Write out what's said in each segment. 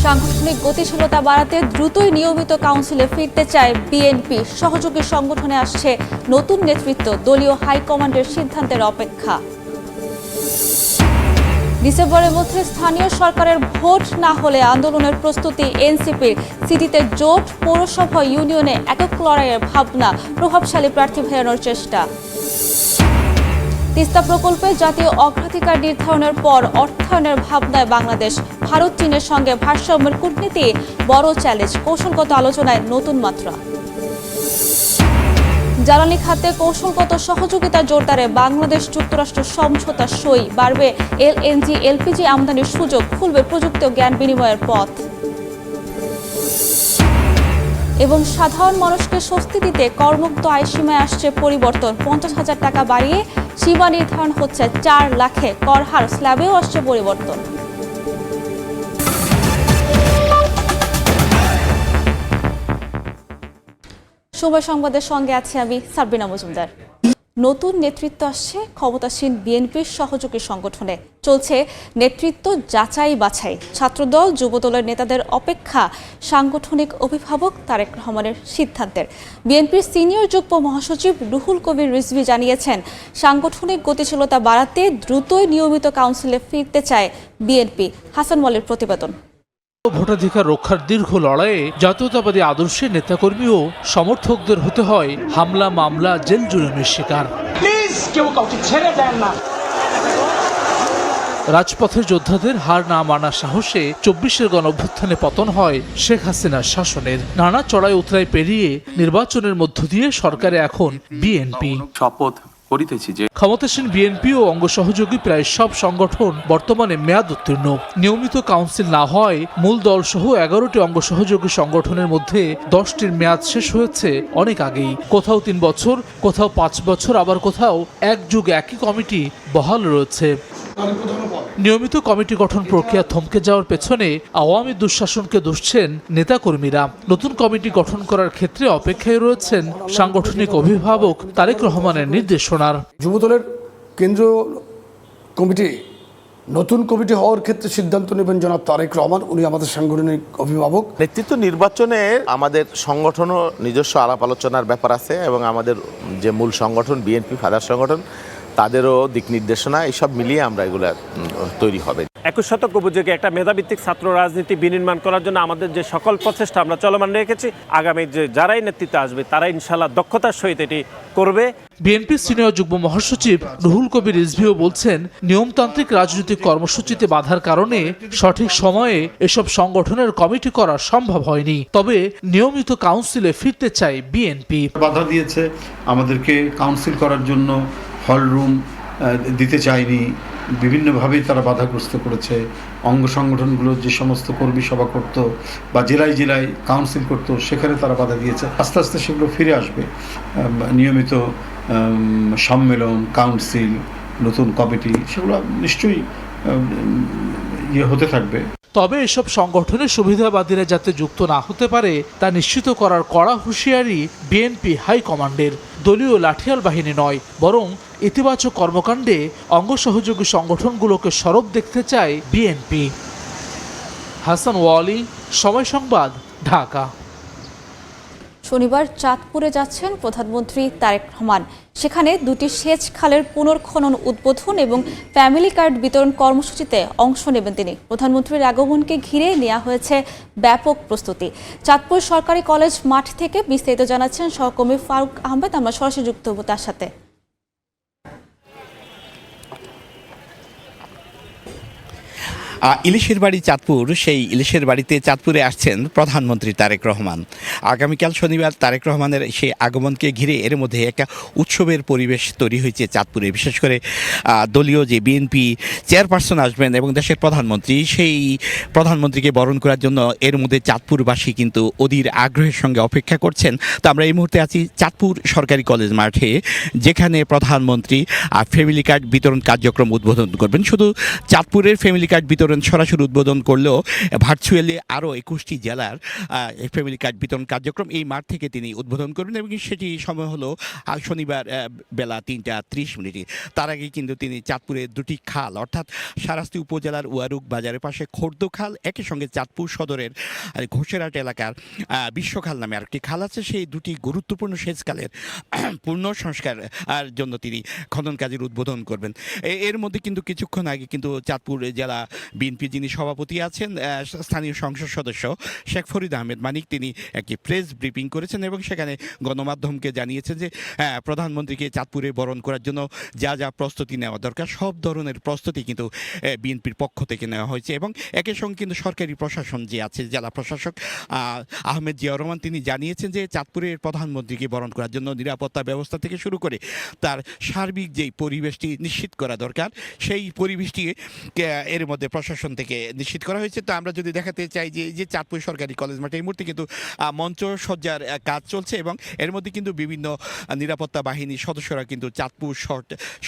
সাংগঠনিক গতিশীলতা বাড়াতে দ্রুতই নিয়মিত কাউন্সিলে ফিরতে চায় বিএনপি। সহযোগী সংগঠনে আসছে নতুন নেতৃত্ব, দলীয় হাইকমান্ডের সিদ্ধান্তের অপেক্ষা। ডিসেম্বরের মধ্যে স্থানীয় সরকারের ভোট না হলে আন্দোলনের প্রস্তুতি এনসিপির। সিটিতে জোট, পৌরসভা, ইউনিয়নে একক লড়াইয়ের ভাবনা, প্রভাবশালী প্রার্থী ফেরানোর চেষ্টা। তিস্তা প্রকল্পে জাতীয় অগ্রাধিকার নির্ধারণের পর অর্থায়নের ভাবনায় বাংলাদেশ। ভারত চীনের সঙ্গে ভারসাম্যের কূটনীতি বড় চ্যালেঞ্জ, কৌশলগত আলোচনায় নতুন মাত্রা। জ্বালানি খাতে কৌশলগত সহযোগিতা জোরদারে বাংলাদেশ যুক্তরাষ্ট্র সমঝোতা সই। বাড়বে এলএনজি এলপিজি আমদানির সুযোগ, খুলবে প্রযুক্তি ও জ্ঞান বিনিময়ের পথ। এবং সাধারণ মানুষকে স্বস্তি দিতে করমুক্ত আয়সীমায় আসছে পরিবর্তন। 50,000 টাকা বাড়িয়ে সীমা নির্ধারণ হচ্ছে 4 লাখে। কর হার স্ল্যাবেও আসছে পরিবর্তন। সময় সংবাদের সঙ্গে আছে আমি সাবরিনা মজুমদার। নতুন নেতৃত্ব আসছে ক্ষমতাসীন বিএনপির সহযোগী সংগঠনে। চলছে নেতৃত্ব যাচাই বাছাই। ছাত্রদল, যুবদলের নেতাদের অপেক্ষা সাংগঠনিক অভিভাবক তারেক রহমানের সিদ্ধান্তের। বিএনপির সিনিয়র যুগ্ম মহাসচিব রুহুল কবির রিজভী জানিয়েছেন, সাংগঠনিক গতিশীলতা বাড়াতে দ্রুতই নিয়মিত কাউন্সিলে ফিরতে চায় বিএনপি। হাসান ওয়ালির প্রতিবেদন। ভোটাধিকার রক্ষার দীর্ঘ লড়াইয়ে জাতীয়তাবাদী আদর্শের নেতাকর্মী ও সমর্থকদের হতে হয় হামলা, মামলা, জেল জুলুমের শিকার। রাজপথের যোদ্ধাদের হার না মানার সাহসে 24-এর গণঅভ্যুত্থানে পতন হয় শেখ হাসিনার শাসনের। নানা চড়াই উতরাই পেরিয়ে নির্বাচনের মধ্য দিয়ে সরকারে এখন বিএনপি। শপথ করিতেছি যে ক্ষমতাসীন বিএনপি ও অঙ্গ সহযোগী প্রায় সব সংগঠন বর্তমানে মেয়াদ উত্তীর্ণ। নিয়মিত কাউন্সিল না হয় মূল দল সহ 11টি অঙ্গ সহযোগী সংগঠনের মধ্যে 10টির মেয়াদ শেষ হয়েছে অনেক আগেই। কোথাও 3 বছর, কোথাও 5 বছর, আবার কোথাও এক যুগ একই কমিটি বহাল রয়েছে। নিয়মিত কমিটি গঠন প্রক্রিয়া থমকে যাওয়ার পেছনে আওয়ামী দুঃশাসনকে দুষছেন নেতাকর্মীরা। নতুন কমিটি গঠন করার ক্ষেত্রে অপেক্ষায় রয়েছেন সাংগঠনিক অভিভাবক তারেক রহমানের নির্দেশনার। যুবদলের কেন্দ্রীয় কমিটি নতুন কমিটি হওয়ার ক্ষেত্রে সিদ্ধান্ত নেবেন জনাব তারেক রহমান। উনি আমাদের সাংগঠনিক অভিভাবক। নেতৃত্ব নির্বাচনে আমাদের সংগঠনও নিজস্ব আলাপ আলোচনার ব্যাপার আছে এবং আমাদের যে মূল সংগঠন বিএনপি ফাদার সংগঠন তাদেরও দিক নির্দেশনা, এইসব মিলিয়ে আমরা এগুলা তৈরি হবে। 21 শতক উপযোগী একটা মেধাভিত্তিক ছাত্র রাজনীতি বিনির্মাণ করার জন্য আমাদের যে সকল প্রচেষ্টা আমরা চলমান রেখেছি, আগামী যে যারাই নেতৃত্বে আসবে তারা ইনশাআল্লাহ দক্ষতার সহিত এটি করবে। বিএনপি সিনিয়র যুগ্ম মহাসচিব রুহুল কবির রিজভীও বলছেন, নিয়মতান্ত্রিক রাজনৈতিক কর্মসূচিতে বাধার কারণে সঠিক সময়ে এসব সংগঠনের কমিটি করা সম্ভব হয়নি। তবে নিয়মিত কাউন্সিলে ফিরতে চায় বিএনপি। বাধা দিয়েছে আমাদেরকে কাউন্সিল করার জন্য, হল রুম দিতে চায়নি, বিভিন্নভাবেই তারা বাধাগ্রস্ত করেছে। অঙ্গ সংগঠনগুলো যে সমস্ত কর্মী সভা করত বা জেলায় জেলায় কাউন্সিল করত, সেখানে তারা বাধা দিয়েছে। আস্তে আস্তে সেগুলো ফিরে আসবে। নিয়মিত সম্মেলন, কাউন্সিল, নতুন কমিটি, সেগুলো নিশ্চয়ই হতে থাকবে। তবে এসব সংগঠনের সুবিধাবাদীরা যাতে যুক্ত না হতে পারে তা নিশ্চিত করার কড়া হুঁশিয়ারি বিএনপি হাইকমান্ডের। দলীয় লাঠিয়াল বাহিনী নয়, বরং ইতিবাচক কর্মকাণ্ডে অঙ্গ সহযোগী সংগঠনগুলোকে সরব দেখতে চায় বিএনপি। হাসান ওয়ালি, সময় সংবাদ, ঢাকা। শনিবার চাঁদপুরে যাচ্ছেন প্রধানমন্ত্রী তারেক রহমান। সেখানে 2টি সেচ খালের পুনর্খনন উদ্বোধন এবং ফ্যামিলি কার্ড বিতরণ কর্মসূচিতে অংশ নেবেন তিনি। প্রধানমন্ত্রীর আগমনকে ঘিরে নেওয়া হয়েছে ব্যাপক প্রস্তুতি। চাঁদপুর সরকারি কলেজ মাঠ থেকে বিস্তারিত জানাচ্ছেন সহকর্মী ফারুক আহমেদ। আমরা সরাসরি যুক্ত হব তার সাথে। ইলিশের বাড়ি চাঁদপুর, সেই ইলিশের বাড়িতে চাঁদপুরে আসছেন প্রধানমন্ত্রী তারেক রহমান। আগামীকাল শনিবার তারেক রহমানের সেই আগমনকে ঘিরে এর মধ্যে একটা উৎসবের পরিবেশ তৈরি হয়েছে চাঁদপুরে। বিশেষ করে দলীয় যে বিএনপি চেয়ারপারসন আসবেন এবং দেশের প্রধানমন্ত্রী, সেই প্রধানমন্ত্রীকে বরণ করার জন্য এর মধ্যে চাঁদপুরবাসী কিন্তু অধীর আগ্রহের সঙ্গে অপেক্ষা করছেন। তো আমরা এই মুহূর্তে আছি চাঁদপুর সরকারি কলেজ মাঠে, যেখানে প্রধানমন্ত্রী ফ্যামিলি কার্ড বিতরণ কার্যক্রম উদ্বোধন করবেন। শুধু চাঁদপুরের ফ্যামিলি কার্ড বিতরণ বিতরণ সরাসরি উদ্বোধন করলেও ভার্চুয়ালি আরও 21টি জেলার ফ্যামিলি কার্ড বিতরণ কার্যক্রম এই মাঠ থেকে তিনি উদ্বোধন করবেন এবং সেটি সময় হলো শনিবার বেলা 3:30। তার আগে কিন্তু তিনি চাঁদপুরের দুটি খাল অর্থাৎ সারাস্তি উপজেলার উয়ারুক বাজারের পাশে খোর্দ খাল, একই সঙ্গে চাঁদপুর সদরের ঘোষেরহাট এলাকার বিশ্বখাল নামে আরেকটি খাল আছে, সেই দুটি গুরুত্বপূর্ণ সেচ খালের পূর্ণ সংস্কার জন্য তিনি খনন কাজের উদ্বোধন করবেন। এর মধ্যে কিন্তু কিছুক্ষণ আগে কিন্তু চাঁদপুর জেলা বিএনপি যিনি সভাপতি আছেন, স্থানীয় সংসদ সদস্য শেখ ফরিদ আহমেদ মানিক, তিনি একটি প্রেস ব্রিফিং করেছেন এবং সেখানে গণমাধ্যমকে জানিয়েছেন যে প্রধানমন্ত্রীকে চাঁদপুরে বরণ করার জন্য যা যা প্রস্তুতি নেওয়া দরকার সব ধরনের প্রস্তুতি কিন্তু বিএনপির পক্ষ থেকে নেওয়া হয়েছে। এবং একই সঙ্গে কিন্তু সরকারি প্রশাসন যে আছে, জেলা প্রশাসক আহমেদ জিয়াউর রহমান, তিনি জানিয়েছেন যে চাঁদপুরের প্রধানমন্ত্রীকে বরণ করার জন্য নিরাপত্তা ব্যবস্থা থেকে শুরু করে তার সার্বিক যেই পরিবেশটি নিশ্চিত করা দরকার সেই পরিবেশটি এর মধ্যে প্রশাসন থেকে নিশ্চিত করা হয়েছে। তো আমরা যদি দেখাতে চাই যে চাঁদপুর সরকারি কলেজ মাঠে এই মুহূর্তে কিন্তু মঞ্চ সজ্জার কাজ চলছে এবং এর মধ্যে কিন্তু বিভিন্ন নিরাপত্তা বাহিনীর সদস্যরা কিন্তু চাঁদপুর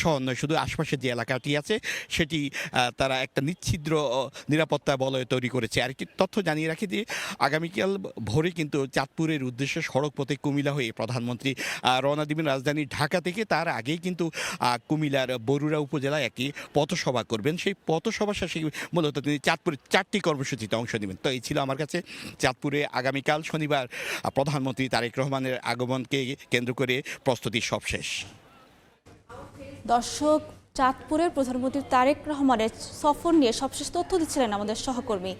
শহর নয়, শুধু আশপাশের যে এলাকাটি আছে সেটি তারা একটা নিচ্ছিদ্র নিরাপত্তা বলয় তৈরি করেছে। আর একটি তথ্য জানিয়ে রাখি যে আগামীকাল ভোরে কিন্তু চাঁদপুরের উদ্দেশ্যে সড়ক পথে কুমিল্লা হয়ে প্রধানমন্ত্রী রওনা দিবেন রাজধানী ঢাকা থেকে। তার আগেই কিন্তু কুমিল্লার বরুড়া উপজেলায় একটি পথসভা করবেন। সেই পথসভা শেষে মূলত তিনি চাঁদপুরে 4টি কর্মসূচিতে অংশ নেবেন। তো এই ছিল আমার কাছে চাঁদপুরে আগামীকাল শনিবার প্রধানমন্ত্রী তারেক রহমানের আগমনকে কেন্দ্র করে প্রস্তুতি সব শেষ। দর্শক, চাঁদপুরের প্রধানমন্ত্রী তারেক রহমানের সফর নিয়ে সবশেষ তথ্য দিচ্ছিলেন আমাদের সহকর্মী।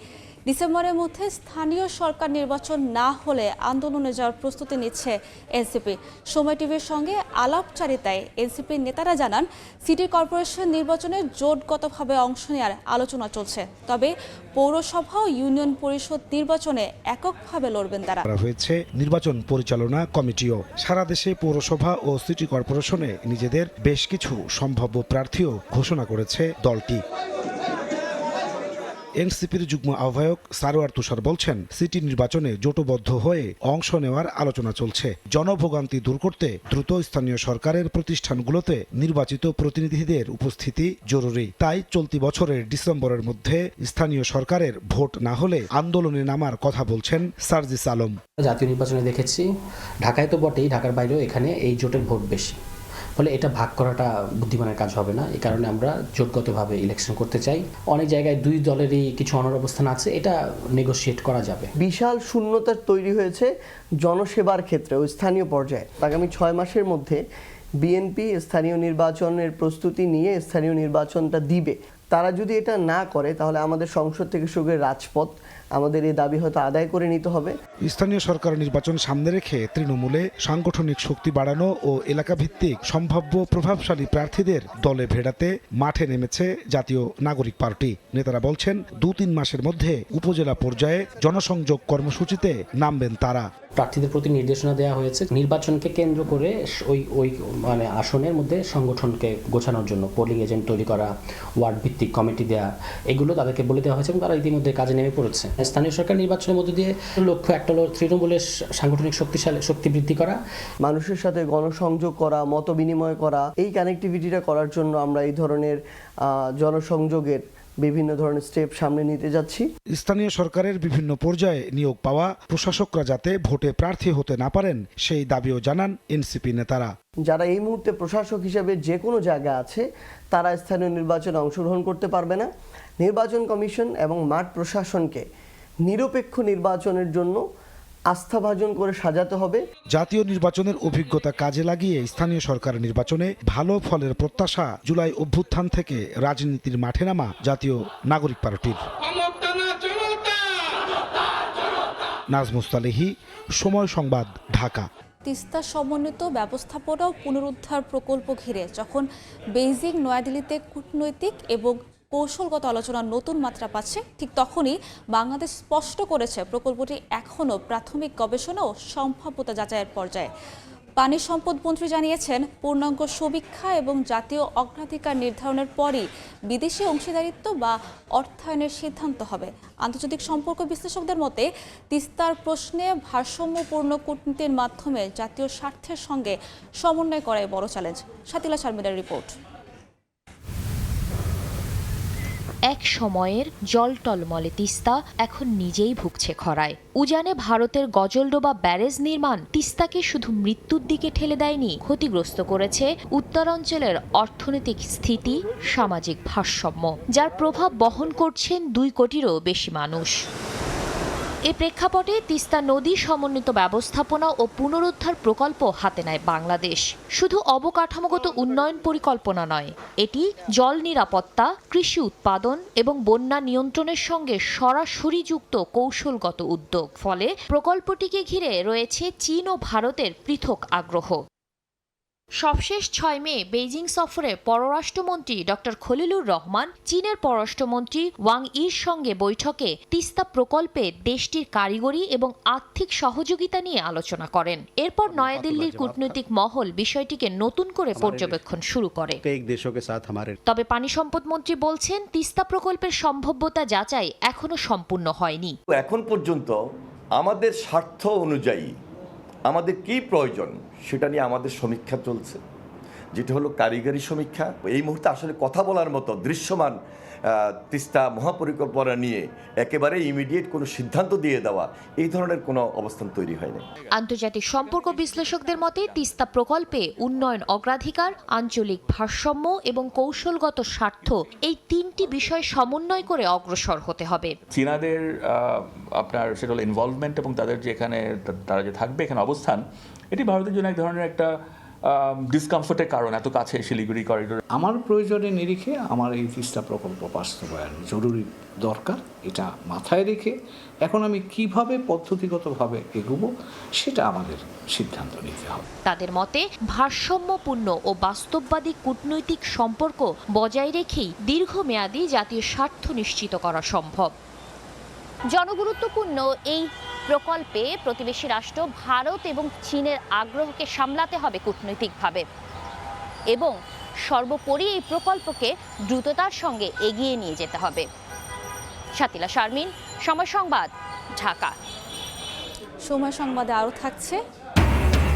ডিসেম্বরের মধ্যে স্থানীয় সরকার নির্বাচন না হলে আন্দোলনে যাওয়ার প্রস্তুতি নিচ্ছে এনসিপি। সময় টিভির সঙ্গে আলাপচারিতায় এনসিপির নেতারা জানান, সিটি কর্পোরেশন নির্বাচনে জোটগতভাবে অংশ নেওয়ার আলোচনা চলছে, তবে পৌরসভা ও ইউনিয়ন পরিষদ নির্বাচনে এককভাবে লড়বেন তারা। হয়েছে নির্বাচন পরিচালনা কমিটিও। সারা দেশে পৌরসভা ও সিটি কর্পোরেশনে নিজেদের বেশ কিছু সম্ভাব্য প্রার্থীও ঘোষণা করেছে দলটি। এনসিপির যুগ্ম আহ্বায়ক সারোয়ার তুষার বলছেন, সিটি নির্বাচনে জোটবদ্ধ হয়ে অংশ নেওয়ার আলোচনা চলছে। জনভোগান্তি দূর করতে দ্রুত স্থানীয় সরকারের প্রতিষ্ঠানগুলোতে নির্বাচিত প্রতিনিধিদের উপস্থিতি জরুরি। তাই চলতি বছরের ডিসেম্বরের মধ্যে স্থানীয় সরকারের ভোট না হলে আন্দোলনে নামার কথা বলছেন সার্জিস আলম। জাতীয় নির্বাচনে দেখেছি, ঢাকায় তো বটেই, ঢাকার বাইরেও এখানে এই জোটের ভোট বেশি, ফলে এটা ভাগ করাটা বুদ্ধিমানের কাজ হবে না। এই কারণে আমরা জোটগতভাবে ইলেকশন করতে চাই। অনেক জায়গায় দুই দলেরই কিছু অনড় অবস্থান আছে, এটা নেগোশিয়েট করা যাবে। বিশাল শূন্যতা তৈরি হয়েছে জনসেবার ক্ষেত্রে ও স্থানীয় পর্যায়ে। আগামী 6 মাসের মধ্যে বিএনপি স্থানীয় নির্বাচনের প্রস্তুতি নিয়ে স্থানীয় নির্বাচনটা দিবে। তারা যদি এটা না করে তাহলে আমাদের সংসদ থেকে শুরু করে রাজপথ আমাদের এই দাবি হয়তো আদায় করে নিতে হবে। স্থানীয় সরকার নির্বাচন সামনে রেখে তৃণমূলে সাংগঠনিক শক্তি বাড়ানো ও এলাকাভিত্তিক সম্ভাব্য প্রভাবশালী প্রার্থীদের দলে ভেড়াতে মাঠে নেমেছে জাতীয় নাগরিক পার্টি। নেতারা বলছেন, 2-3 মাসের মধ্যে উপজেলা পর্যায়ে জনসংযোগ কর্মসূচিতে নামবেন তারা। প্রার্থীদের প্রতি নির্দেশনা দেওয়া হয়েছে নির্বাচনকে কেন্দ্র করে ওই মানে আসনের মধ্যে সংগঠনকে গোছানোর জন্য পোলিং এজেন্ট তৈরি করা, ওয়ার্ড ভিত্তিক কমিটি দেওয়া, এগুলো তাদেরকে বলে দেওয়া হয়েছে এবং তারা ইতিমধ্যে কাজে নেমে পড়েছে। স্থানীয় সরকার নির্বাচনের মধ্যে দিয়ে লক্ষ্য একটা হলো তৃণমূলের সাংগঠনিক শক্তি বৃদ্ধি করা, মানুষের সাথে গণসংযোগ করা, মত বিনিময় করা। এই কানেক্টিভিটিটা করার জন্য আমরা এই ধরনের জনসংযোগের বিভিন্ন ধরনের স্টেপ সামনে নিতে যাচ্ছি। স্থানীয় সরকারের বিভিন্ন পর্যায়ে নিয়োগ পাওয়া প্রশাসকরা যাতে ভোটে প্রার্থী হতে না পারেন সেই দাবিও জানান এনসিপি নেতারা। যারা এই মুহূর্তে প্রশাসক হিসেবে যে কোনো জায়গা আছে তারা স্থানীয় নির্বাচনে অংশগ্রহণ করতে পারবে না। নির্বাচন কমিশন এবং মাঠ প্রশাসনকে নিরপেক্ষ নির্বাচনের জন্য আস্থাভাজন করে সাজাতে হবে। জাতীয় নির্বাচনের অভিজ্ঞতা কাজে লাগিয়ে স্থানীয় সরকার নির্বাচনে ভালো ফলের প্রত্যাশা জুলাই অভ্যুত্থান থেকে রাজনীতির মাঠে নামা জাতীয় নাগরিক পার্টির। নাজমুস্তালেহি, সময় সংবাদ, ঢাকা। তিস্তা সমন্বিত ব্যবস্থাপনা ও পুনরুদ্ধার প্রকল্প ঘিরে যখন বেইজিং নয়াদিল্লিতে কূটনৈতিক এবং কৌশলগত আলোচনা নতুন মাত্রা পাচ্ছে, ঠিক তখনই বাংলাদেশ স্পষ্ট করেছে প্রকল্পটি এখনও প্রাথমিক গবেষণা ও সম্ভাব্যতা যাচাইয়ের পর্যায়ে। পানি সম্পদ মন্ত্রী জানিয়েছেন, পূর্ণাঙ্গ সমীক্ষা এবং জাতীয় অগ্রাধিকার নির্ধারণের পরই বিদেশি অংশীদারিত্ব বা অর্থায়নের সিদ্ধান্ত হবে। আন্তর্জাতিক সম্পর্ক বিশ্লেষকদের মতে, তিস্তার প্রশ্নে ভারসাম্যপূর্ণ কূটনীতির মাধ্যমে জাতীয় স্বার্থের সঙ্গে সমন্বয় করাই বড় চ্যালেঞ্জ। Shatila শারমিনের report. এক সময়ের জল টলমলে তিস্তা এখন নিজেই ভুগছে খরায়। উজানে ভারতের গজলডোবা ব্যারেজ নির্মাণ তিস্তাকে শুধু মৃত্যুর দিকে ঠেলে দেয়নি, ক্ষতিগ্রস্ত করেছে উত্তরাঞ্চলের অর্থনৈতিক স্থিতি, সামাজিক ভারসাম্য, যার প্রভাব বহন করছেন 2 কোটিরও বেশি মানুষ। এ প্রেক্ষাপটে তিস্তা নদী সমন্বিত ব্যবস্থাপনা ও পুনরুদ্ধার প্রকল্প হাতে নেয় বাংলাদেশ। শুধু অবকাঠামোগত উন্নয়ন পরিকল্পনা নয়, এটি জল নিরাপত্তা, কৃষি উৎপাদন এবং বন্যা নিয়ন্ত্রণের সঙ্গে সরাসরি যুক্ত কৌশলগত উদ্যোগ। ফলে প্রকল্পটিকে ঘিরে রয়েছে চীন ও ভারতের পৃথক আগ্রহ। সবশেষ 6 মে বেইজিং সফরে পররাষ্ট্রমন্ত্রী ডক্টর খলিলুর রহমান চীনের পররাষ্ট্রমন্ত্রী ওয়াং ইর সঙ্গে বৈঠকে তিস্তা প্রকল্পে দেশটির কারিগরি এবং আর্থিক সহযোগিতা নিয়ে আলোচনা করেন। এরপর নয়াদিল্লির কূটনৈতিক মহল বিষয়টিকে নতুন করে পর্যবেক্ষণ শুরু করে। তবে পানি সম্পদ মন্ত্রী বলছেন, তিস্তা প্রকল্পের সম্ভাব্যতা যাচাই এখনো সম্পূর্ণ হয়নি। এখন পর্যন্ত আমাদের স্বার্থ অনুযায়ী আমাদের কি প্রয়োজন সেটা নিয়ে আমাদের সমীক্ষা চলছে, যেটা হলো কারিগরি সমীক্ষা। এই মুহূর্তে আসলে কথা বলার মতো দৃশ্যমান তিস্তা মহাপরিকল্পনা নিয়ে একেবারে ইমিডিয়েট কোনো সিদ্ধান্ত দিয়ে দেওয়া, এই ধরনের কোনো অবস্থান তৈরি হয়নি। আন্তর্জাতিক সম্পর্ক বিশ্লেষকদের মতে তিস্তা প্রকল্পে উন্নয়ন অগ্রাধিকার, আঞ্চলিক ভারসাম্য এবং কৌশলগত স্বার্থ, এই 3টি বিষয় সমন্বয় করে অগ্রসর হতে হবে। চীনাদের আপনার সেটা হলো ইনভলভমেন্ট এবং তাদের যে এখানে তারা যে থাকবে এখানে অবস্থান, এটি ভারতের জন্য এক ধরনের একটা ডিসকমফোর্টের কারণ, এত কাছে শিলিগুড়ি করিডোর। আমার প্রয়োজনের নিরিখে আমার এই তিস্তা প্রকল্প বাস্তবায়ন জরুরি দরকার, এটা মাথায় রেখে এখন আমি কিভাবে পদ্ধতিগতভাবে এগোবো সেটা আমাদের সিদ্ধান্ত নিতে হবে। তাদের মতে ভারসাম্যপূর্ণ ও বাস্তববাদী কূটনৈতিক সম্পর্ক বজায় রেখেই দীর্ঘমেয়াদী জাতীয় স্বার্থ নিশ্চিত করা সম্ভব। জনগুরুত্বপূর্ণ এই প্রকল্পে প্রতিবেশী রাষ্ট্র ভারত এবং চীনের আগ্রহকে সামলাতে হবে কূটনৈতিকভাবে এবং সর্বোপরি এই প্রকল্পকে দ্রুততার সঙ্গে এগিয়ে নিয়ে যেতে হবে। শাতিলা শারমিন, সময় সংবাদ, ঢাকা। সময় সংবাদে আরও থাকছে,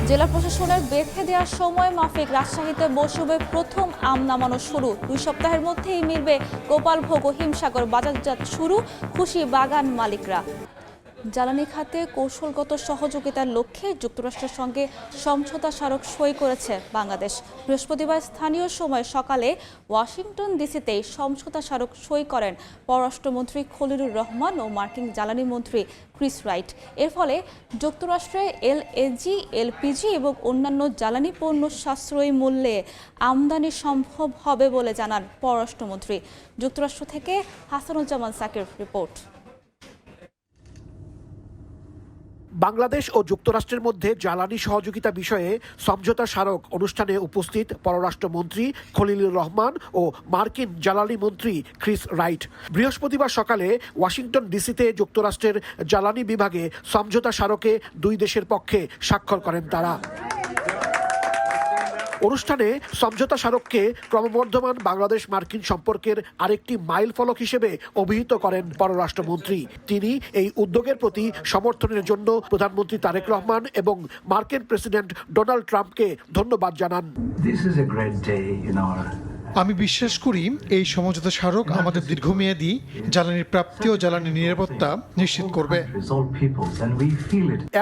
জেলা প্রশাসনের বেঁধে দেওয়ার সময় মাফিক রাজশাহীতে মৌসুমে প্রথম আম নামানো শুরু। 2 সপ্তাহের মধ্যেই মিলবে গোপালভোগ ও হিমসাগর বাজারজাত শুরু, খুশি বাগান মালিকরা। জ্বালানি খাতে কৌশলগত সহযোগিতার লক্ষ্যে যুক্তরাষ্ট্রের সঙ্গে সমঝোতা স্মারক সই করেছে বাংলাদেশ। বৃহস্পতিবার স্থানীয় সময় সকালে ওয়াশিংটন ডিসিতে সমঝোতা স্মারক সই করেন পররাষ্ট্রমন্ত্রী খলিলুর রহমান ও মার্কিন জ্বালানি মন্ত্রী ক্রিস রাইট। এর ফলে যুক্তরাষ্ট্রে এলএনজি, এলপিজি এবং অন্যান্য জ্বালানি পণ্য সাশ্রয়ী মূল্যে আমদানি সম্ভব হবে বলে জানান পররাষ্ট্রমন্ত্রী। যুক্তরাষ্ট্র থেকে হাসানুজ্জামান সাকির রিপোর্ট। বাংলাদেশ ও যুক্তরাষ্ট্রের মধ্যে জ্বালানি সহযোগিতা বিষয়ে সমঝোতা স্মারক অনুষ্ঠানে উপস্থিত পররাষ্ট্রমন্ত্রী খলিলুর রহমান ও মার্কিন জ্বালানি মন্ত্রী ক্রিস রাইট। বৃহস্পতিবার সকালে ওয়াশিংটন ডিসিতে যুক্তরাষ্ট্রের জ্বালানি বিভাগে সমঝোতা স্মারকে 2 দেশের পক্ষে স্বাক্ষর করেন তারা। অনুষ্ঠানে সমঝোতা স্মারককে ক্রমবর্ধমান বাংলাদেশ মার্কিন সম্পর্কের আরেকটি মাইল ফলক হিসেবে অভিহিত করেন পররাষ্ট্রমন্ত্রী। তিনি এই উদ্যোগের প্রতি সমর্থনের জন্য প্রধানমন্ত্রী তারেক রহমান এবং মার্কিন প্রেসিডেন্ট ডোনাল্ড ট্রাম্পকে ধন্যবাদ জানান। আমি বিশ্বাস করি এই সমঝোতা স্মারক আমাদের দীর্ঘমেয়াদী জ্বালানির প্রাপ্তি ও জ্বালানি নিরাপত্তা নিশ্চিত করবে।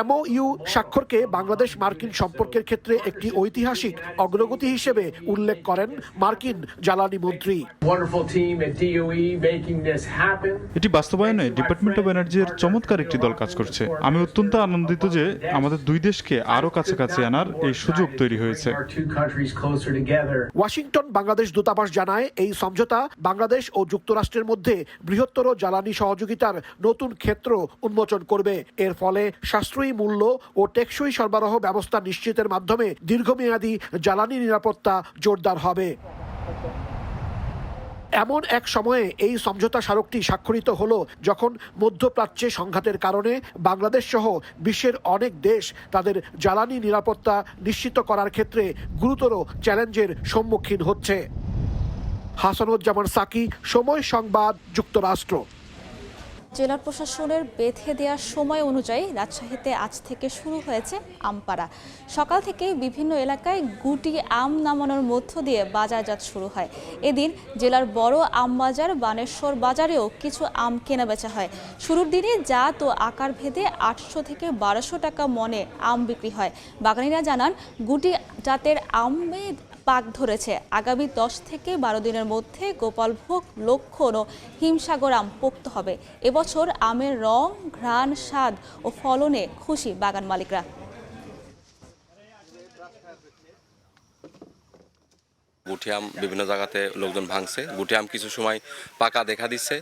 এমওইউ স্বাক্ষরকে বাংলাদেশ মার্কিন সম্পর্কের ক্ষেত্রে একটি ঐতিহাসিক অগ্রগতি হিসেবে উল্লেখ করেন মার্কিন জ্বালানি মন্ত্রী। এটি বাস্তবায়নে ডিপার্টমেন্ট অব এনার্জির চমৎকার একটি দল কাজ করছে। আমি অত্যন্ত আনন্দিত যে আমাদের 2 দেশকে আরো কাছাকাছি আনার এই সুযোগ তৈরি হয়েছে। ওয়াশিংটন বাংলাদেশ দূতাবাস জানায়, এই সমঝোতা বাংলাদেশ ও যুক্তরাষ্ট্রের মধ্যে বৃহত্তর জ্বালানি সহযোগিতার নতুন ক্ষেত্র উন্মোচন করবে। এর ফলে সাশ্রয়ী মূল্য ও টেকসই সরবরাহ ব্যবস্থা নিশ্চিতের মাধ্যমে দীর্ঘমেয়াদী জ্বালানি নিরাপত্তা জোরদার হবে। এমন এক সময়ে এই সমঝোতা স্মারকটি স্বাক্ষরিত হলো যখন মধ্যপ্রাচ্যে সংঘাতের কারণে বাংলাদেশ সহ বিশ্বের অনেক দেশ তাদের জ্বালানি নিরাপত্তা নিশ্চিত করার ক্ষেত্রে গুরুতর চ্যালেঞ্জের সম্মুখীন হচ্ছে। হাসানুজ্জামান সাকি, সময় সংবাদ, যুক্তরাষ্ট্র। জেলা প্রশাসনের বেঁধে দেওয়ার সময় অনুযায়ী রাজশাহীতে আজ থেকে শুরু হয়েছে আমপাড়া। সকাল থেকে বিভিন্ন এলাকায় গুটি আম নামানোর মধ্য দিয়ে বাজারজাত শুরু হয়। এদিন জেলার বড় আম বাজার বানেশ্বর বাজারেও কিছু আম কেনাবেচা হয়। শুরুর দিনে জাত ও আকার ভেদে 800 থেকে 1200 টাকা মনে আম বিক্রি হয়। বাগানীরা জানান, গুটি জাতের আমে পাক ধরেছে। আগামী 10 থেকে 12 দিনের মধ্যে গোপালভোগ, লক্ষণ ও হিমসাগর আম পোক্ত হবে। এবছর আমের রং, ঘ্রাণ, স্বাদ ও ফলনে খুশি বাগান মালিকরা। গুটি আম বিভিন্ন জায়গাতে লোকজন ভাঙছে। গুটি আম কিছু সময় পাকা দেখা দিচ্ছে,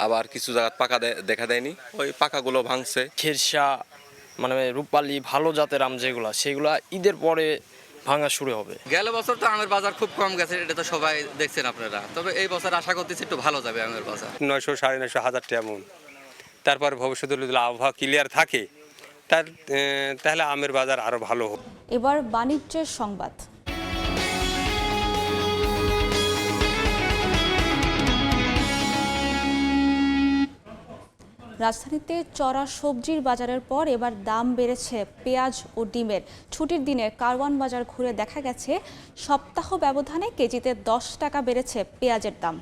আবার কিছু জায়গায় পাকা দেখা দেয়নি, ওই পাকাগুলো ভাঙছে। খেরসা মানে রূপালী ভালো জাতের আম যেগুলো, সেগুলো ঈদের পরে ভাঙা শুরু হবে। গেল বছর তো আমের বাজার খুব কম গেছে, এটা তো সবাই দেখছেন আপনারা। তবে এই বছর আশা করতেছি একটু ভালো যাবে আমের বাজার। 900, 950, 1000 টাকা মন। তারপর ভবিষ্যতে যদি আবহাওয়া ক্লিয়ার থাকে তাহলে আমের বাজার আরো ভালো হবে। এবার বাণিজ্যের সংবাদ। রাজধানীতে চড়া সবজির বাজারের পর এবার দাম বেড়েছে পেঁয়াজ ও ডিমের। ছুটির দিনে কারওয়ান বাজার ঘুরে দেখা গেছে সপ্তাহ ব্যবধানে কেজিতে 10 টাকা বেড়েছে পেঁয়াজের দাম।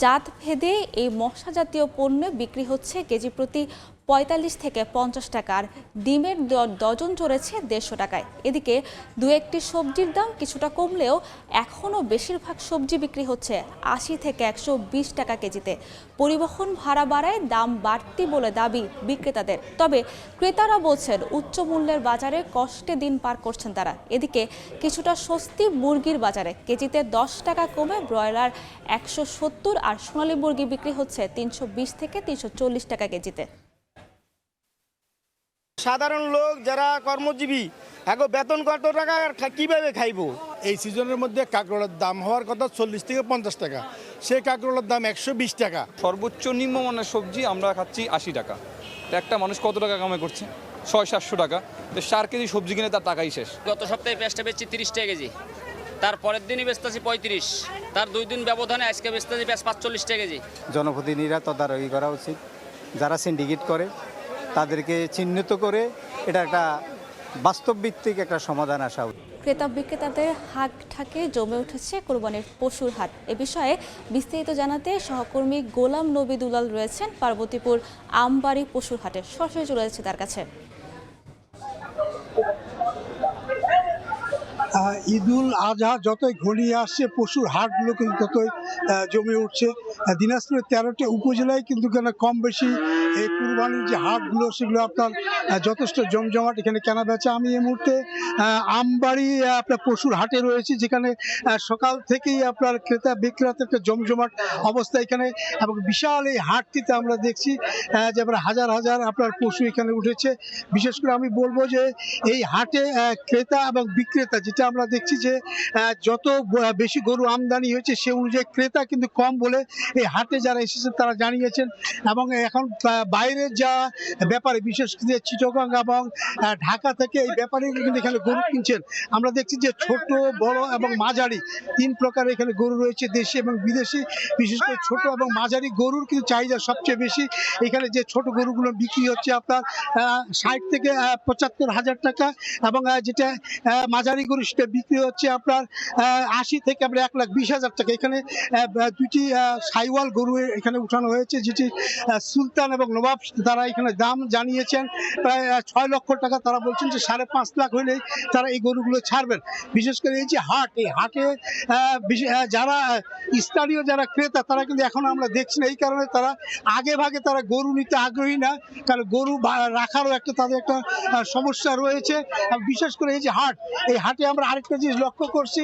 জাত ভেদে এই মশলা জাতীয় পণ্য বিক্রি হচ্ছে কেজি প্রতি 45 থেকে 50 টাকা, আর ডিমের ডজন চড়েছে 150 টাকায়। এদিকে দু একটি সবজির দাম কিছুটা কমলেও এখনও বেশিরভাগ সবজি বিক্রি হচ্ছে 80 থেকে 120 টাকা কেজিতে। পরিবহন ভাড়া বাড়ায় দাম বাড়তি বলে দাবি বিক্রেতাদের। তবে ক্রেতারা বলছেন উচ্চ মূল্যের বাজারে কষ্টে দিন পার করছেন তারা। এদিকে কিছুটা স্বস্তি মুরগির বাজারে। কেজিতে 10 টাকা কমে ব্রয়লার 170 আর সোনালী মুরগি বিক্রি হচ্ছে 320 থেকে 340 টাকা কেজিতে। সাধারণ লোক যারা কর্মজীবী এখন বেতন কত টাকা কিভাবে খাইবো? এই সিজনের মধ্যে কাঁকরোলের দাম হওয়ার কথা 40 থেকে 50 টাকা, সেই কাঁকরোলের দাম 120 টাকা। সর্বোচ্চ নিম্নমানের সবজি আমরা খাচ্ছি 80 টাকা। তো একটা মানুষ কত টাকা কামাই করছে? 600-700 টাকা। তো 4 কেজি সবজি কিনে তার টাকাই শেষ। গত সপ্তাহে পেঁয়াজটা বেচছি 30 টাকা কেজি, তারপরের দিনই বেচতেছি 35, তার 2 দিন ব্যবধানে আজকে বেচতেছি পেঁয়াজ 45 টাকা কেজি। জনপ্রতিনিধিরা তদারকি করা উচিত। যারা সিন্ডিকেট করে তাদেরকে চিহ্নিত করে এটা একটা বাস্তব ভিত্তিক একটা সমাধান আসা উচিত। ক্রেতা বিক্রেতাদের হাট ঠাকে জমে উঠেছে কোরবানির পশুর হাট। এ বিষয়ে বিস্তারিত জানাতে সহকর্মী গোলাম নবী দুলাল রয়েছেন পার্বতীপুর আমবাড়ি পশুর হাটে। সরাসরি চলে যাচ্ছে তার কাছে। ঈদুল আজহা যতই ঘনিয়ে আসছে, পশুর হাটগুলো কিন্তু ততই জমে উঠছে। দিনাজপুরের 13টি উপজেলায় কিন্তু কম বেশি এই কুরবানির যে হাটগুলো সেগুলো আপনার যথেষ্ট জমজমাট এখানে কেনা বেচা। আমি এই মুহূর্তে আমবাড়ি আপনার পশুর হাটে রয়েছি, যেখানে সকাল থেকেই আপনার ক্রেতা বিক্রেতার একটা জমজমাট অবস্থা এখানে, এবং বিশাল এই হাটটিতে আমরা দেখছি যে আপনার হাজার হাজার আপনার পশু এখানে উঠেছে। বিশেষ করে আমি বলবো যে এই হাটে ক্রেতা এবং বিক্রেতা যেটা আমরা দেখছি যে যত বেশি গরু আমদানি হয়েছে সে অনুযায়ী ক্রেতা কিন্তু কম বলে এই হাটে যারা এসেছেন তারা জানিয়েছেন। এবং এখন বাইরের যা ব্যাপারী, বিশেষ করে চিটাগং এবং ঢাকা থেকে এই ব্যাপারীরা কিন্তু এখানে গরু কিনছেন। আমরা দেখছি যে ছোট, বড় এবং মাঝারি 3 প্রকার এখানে গরু রয়েছে, দেশি এবং বিদেশি। বিশেষ করে ছোট এবং মাঝারি গরুর কিন্তু চাহিদা সবচেয়ে বেশি। এখানে যে ছোট গরুগুলো বিক্রি হচ্ছে আপনার 60 থেকে 75 হাজার টাকা, এবং যেটা মাঝারি গরু সেটা বিক্রি হচ্ছে আপনার 80 থেকে আপনার 1,20,000 টাকা। এখানে দুটি সাইওয়াল গরু এখানে উঠানো হয়েছে, যেটি সুলতান এবং নবাব তারা এখানে দাম জানিয়েছেন প্রায় 6 লক্ষ টাকা। তারা বলছেন যে 5.5 লাখ হলেই তারা এই গরুগুলো ছাড়বেন। বিশেষ করে এই যে হাট, এই হাটে যারা স্থানীয় যারা ক্রেতা তারা কিন্তু এখন আমরা দেখছি না। এই কারণে তারা আগে ভাগে তারা গরু নিতে আগ্রহী না, কারণ গরু রাখারও একটা তাদের একটা সমস্যা রয়েছে। বিশেষ করে এই যে হাট, এই হাটে আমরা আরেকটা জিনিস লক্ষ্য করছি,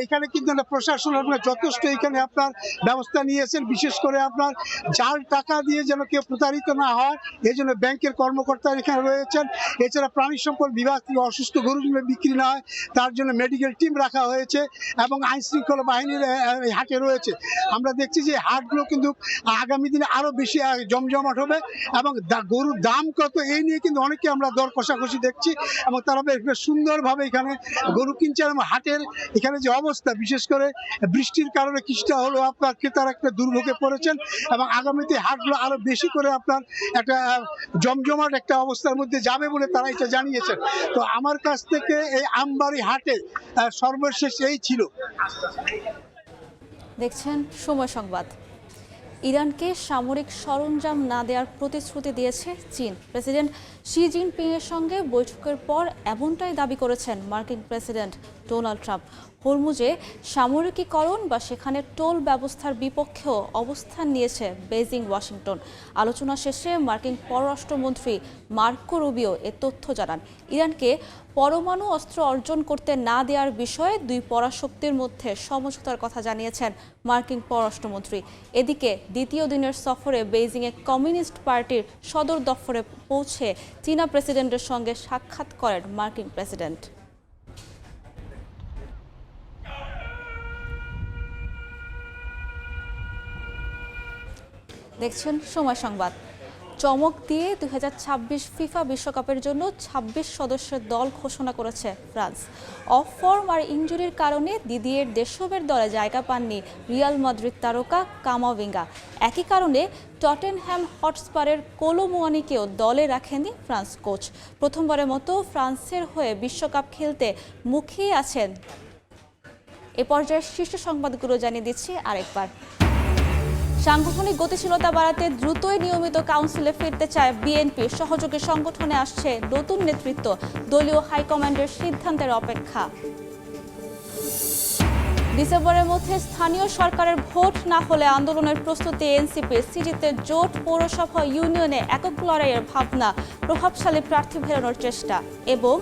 এখানে কিন্তু প্রশাসন আপনার যথেষ্ট এখানে আপনার ব্যবস্থা নিয়েছেন। বিশেষ করে আপনার জাল টাকা দিয়ে যেন কেউ প্রতারিত না হয়, এই জন্য ব্যাংকের কর্মকর্তা এখানে রয়েছেন। এছাড়া প্রাণী সম্পদ বিভাগ থেকে অসুস্থ গরুগুলো বিক্রি না হয় তার জন্য মেডিকেল টিম রাখা হয়েছে, এবং আইন শৃঙ্খলা বাহিনীর এই হাটে রয়েছে। আমরা দেখছি যে হাটগুলো কিন্তু আগামী দিনে আরো বেশি জমজমাট হবে, এবং গরুর দাম কত এই নিয়ে কিন্তু অনেকে আমরা দর কষাকষি দেখছি, এবং তারা বেশ সুন্দরভাবে এখানে গরু কিনছেন এবং হাটের এখানে যে অবস্থা, বিশেষ করে বৃষ্টির কারণে কিছুটা হলেও আপনার ক্রেতারা একটা দুর্ভোগে পড়েছেন এবং আগামীতে হাটগুলো আরো বেশি করে আপনার একটা জমজমাট একটা অবস্থার মধ্যে যাবে বলে তারা এটা জানিয়েছেন। তো আমার কাছ থেকে এই আমবাড়ি হাটে সর্বশেষ এই ছিল। দেখছেন সময় সংবাদ। ইরানকে সামরিক সরঞ্জাম না দেওয়ার প্রতিশ্রুতি দিয়েছে চীন। প্রেসিডেন্ট শি জিনপিং এর সঙ্গে বৈঠকের পর এমনটাই দাবি করেছেন মার্কিন প্রেসিডেন্ট ডোনাল্ড ট্রাম্প। হরমুজে সামরিকীকরণ বা সেখানে টোল ব্যবস্থার বিপক্ষেও অবস্থান নিয়েছে বেইজিং ওয়াশিংটন। আলোচনা শেষে মার্কিন পররাষ্ট্রমন্ত্রী মার্কো রুবিও এ তথ্য জানান। ইরানকে পরমাণু অস্ত্র অর্জন করতে না দেওয়ার বিষয়ে দুই পরাশক্তির মধ্যে সমঝোতার কথা জানিয়েছেন মার্কিন পররাষ্ট্রমন্ত্রী। এদিকে দ্বিতীয় দিনের সফরে বেইজিংয়ে কমিউনিস্ট পার্টির সদর দফতরে পৌঁছে চীনা প্রেসিডেন্টের সঙ্গে সাক্ষাৎ করেন মার্কিন প্রেসিডেন্ট। দেখছেন সময় সংবাদ। চমক দিয়ে 2026 ফিফা বিশ্বকাপের জন্য 26 সদস্যের দল ঘোষণা করেছে ফ্রান্স। অফ ফর্ম আর ইনজুরির কারণে দিদিয়ের দেশমের দলে জায়গা পাননি রিয়াল মাদ্রিদ তারকা কামাভিঙ্গা। একই কারণে টটেনহ্যাম হটস্পারের কোলো মুয়ানিকেও দলে রাখেননি ফ্রান্স কোচ। প্রথমবারের মতো ফ্রান্সের হয়ে বিশ্বকাপ খেলতে মুখিয়ে আছেন। এ পর্যায়ে শীর্ষ সংবাদগুলো জানিয়ে দিচ্ছি আরেকবার। সাংগঠনিক গতিশীলতা বাড়াতে দ্রুতই নিয়মিত কাউন্সিলে ফিরতে চায় বিএনপি। সহযোগী সংগঠনে আসছে নতুন নেতৃত্ব, দলীয় হাইকমান্ডের সিদ্ধান্তের অপেক্ষা। ডিসেম্বরের মধ্যে স্থানীয় সরকারের ভোট না হলে আন্দোলনের প্রস্তুতি এনসিপি। সিটিতে জোট, পৌরসভা, ইউনিয়নে একক লড়াইয়ের ভাবনা, প্রভাবশালী প্রার্থী ফেরানোর চেষ্টা। এবং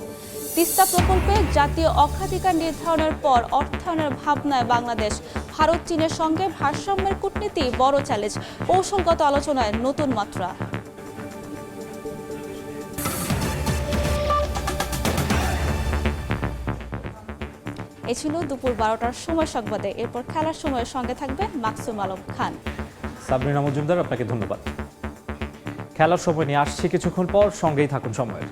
তিস্তা প্রকল্পে জাতীয় অগ্রাধিকার নির্ধারণের পর অর্থায়নের ভাবনায় বাংলাদেশ। ভারত চীনের সঙ্গে ভারসাম্যের কূটনীতি বড় চ্যালেঞ্জ, কৌশলগত আলোচনায় নতুন মাত্রা। এ ছিল দুপুর 12টার সময় সংবাদে। এরপর খেলার সময়ের সঙ্গে থাকবে মাকসুম আলম খান। সাবরিনা মজুমদার, আপনাকে ধন্যবাদ। খেলার সময় নিয়ে আসছি কিছুক্ষণ পর, সঙ্গেই থাকুন সময়ের।